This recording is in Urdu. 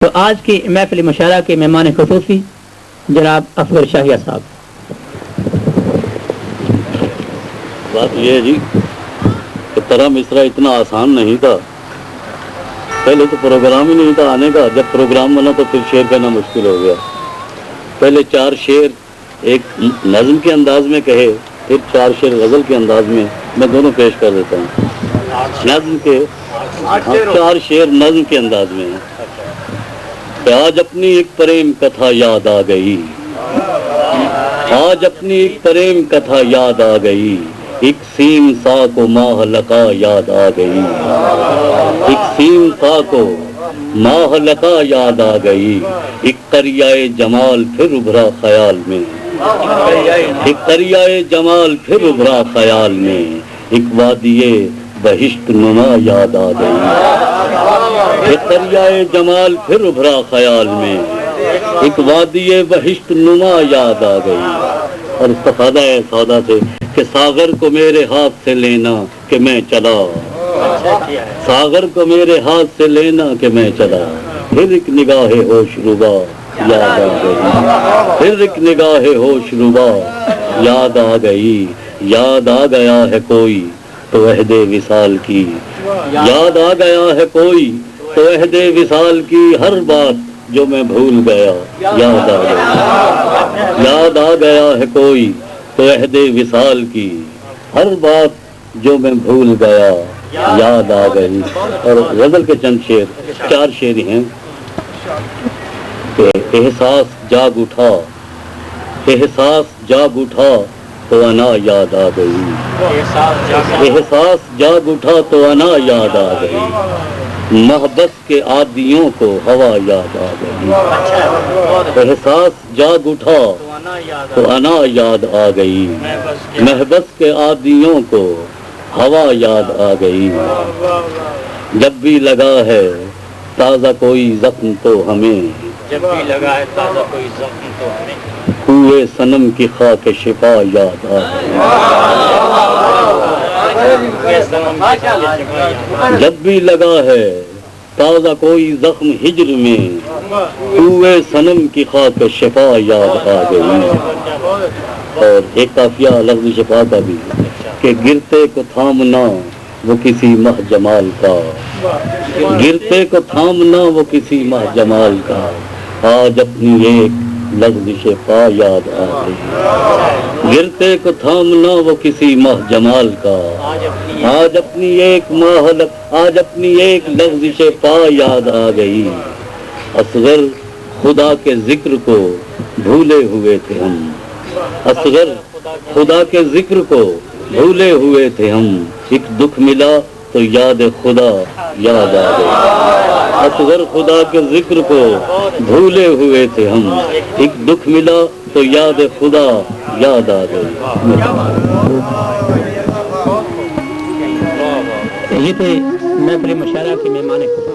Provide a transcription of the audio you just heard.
تو آج کی محفل مشاعرہ کے مہمان خصوصی جناب اصغر شاہیہ صاحب. بات یہ ہے جی کہ طرح مصرع اتنا آسان نہیں تھا. پہلے تو پروگرام ہی نہیں تھا آنے کا. جب پروگرام بنا تو پھر شعر کہنا مشکل ہو گیا. پہلے 4 شعر ایک نظم کے انداز میں کہے، پھر 4 شعر غزل کے انداز میں دونوں پیش کر دیتا ہوں. نظم کے 4 شعر نظم کے انداز میں ہیں. آج اپنی ایک پریم کتھا یاد آ گئی، آج اپنی ایک پریم کتھا یاد آ گئی، ایک سیم سا کو ماہ لقا یاد آ گئی، ایک سیم سا کو ماہ لقا یاد آ گئی، ایک قریائے جمال پھر ابھرا خیال میں، ایک قریائے جمال پھر ابھرا خیال میں، ایک وادیے بہشت نما یاد آ گئی، ایک قریائے جمال پھر ابھرا خیال میں، ایک وادیے بہشت نما یاد آ گئی. اور استفادہ ہے سودا سے کہ ساغر کو میرے ہاتھ سے لینا کہ میں چلا، ساغر کو میرے ہاتھ سے لینا کہ میں چلا، پھر ایک نگاہ ہوش ربا یاد آ گئی، پھر ایک نگاہ ہوش ربا یاد آ گئی. یاد آ گیا ہے کوئی تو عہد وصال کی، یاد آ گیا ہے کوئی تو عہد وصال کی، ہر بات جو میں بھول گیا یاد آ گئی، یاد آ گیا ہے کوئی تو عہد وصال کی، ہر بات جو میں بھول گیا یاد آ گئی. اور غزل کے چند شعر 4 شعر ہیں کہ احساس جاگ اٹھا، احساس جاگ اٹھا تو انا یاد آ گئی، احساس جاگ اٹھا تو انا یاد آ گئی، محبت کے عادیوں کو ہوا یاد آ گئی، احساس جاگ اٹھا تو انا یاد آ گئی، محبت کے عادیوں کو ہوا یاد آ گئی. جب بھی لگا ہے تازہ کوئی زخم تو ہمیں، جب بھی لگا ہے تازہ کوئی زخم تو ہمیں، کوئے صنم کی خاک شفا یاد آ گئی. جب بھی لگا ہے تازہ کوئی زخم ہجر میں، کوئے صنم کی خاک شفا یاد آ گئی. اور ایک قافیہ لفظ شفا کا بھی کہ گرتے کو تھامنا وہ کسی مہ جمال کا، گرتے کو تھامنا وہ کسی مہ جمال کا، آج اپنی ایک لفظ شفا یاد آ گئی، گرتے کو تھامنا وہ کسی مہ جمال کا، آج اپنی ایک آج اپنی ایک لفظ شفا یاد آ گئی. اصغر خدا کے ذکر کو بھولے ہوئے تھے ہم، اصغر خدا کے ذکر کو بھولے ہوئے تھے ہم، ایک دکھ ملا تو یاد خدا یاد آ گئی. اصغر خدا کے ذکر کو بھولے ہوئے تھے ہم، ایک دکھ ملا تو یاد خدا یاد آ گئی. یہ تھے محفل مشاعرہ کے مہمان خصوصی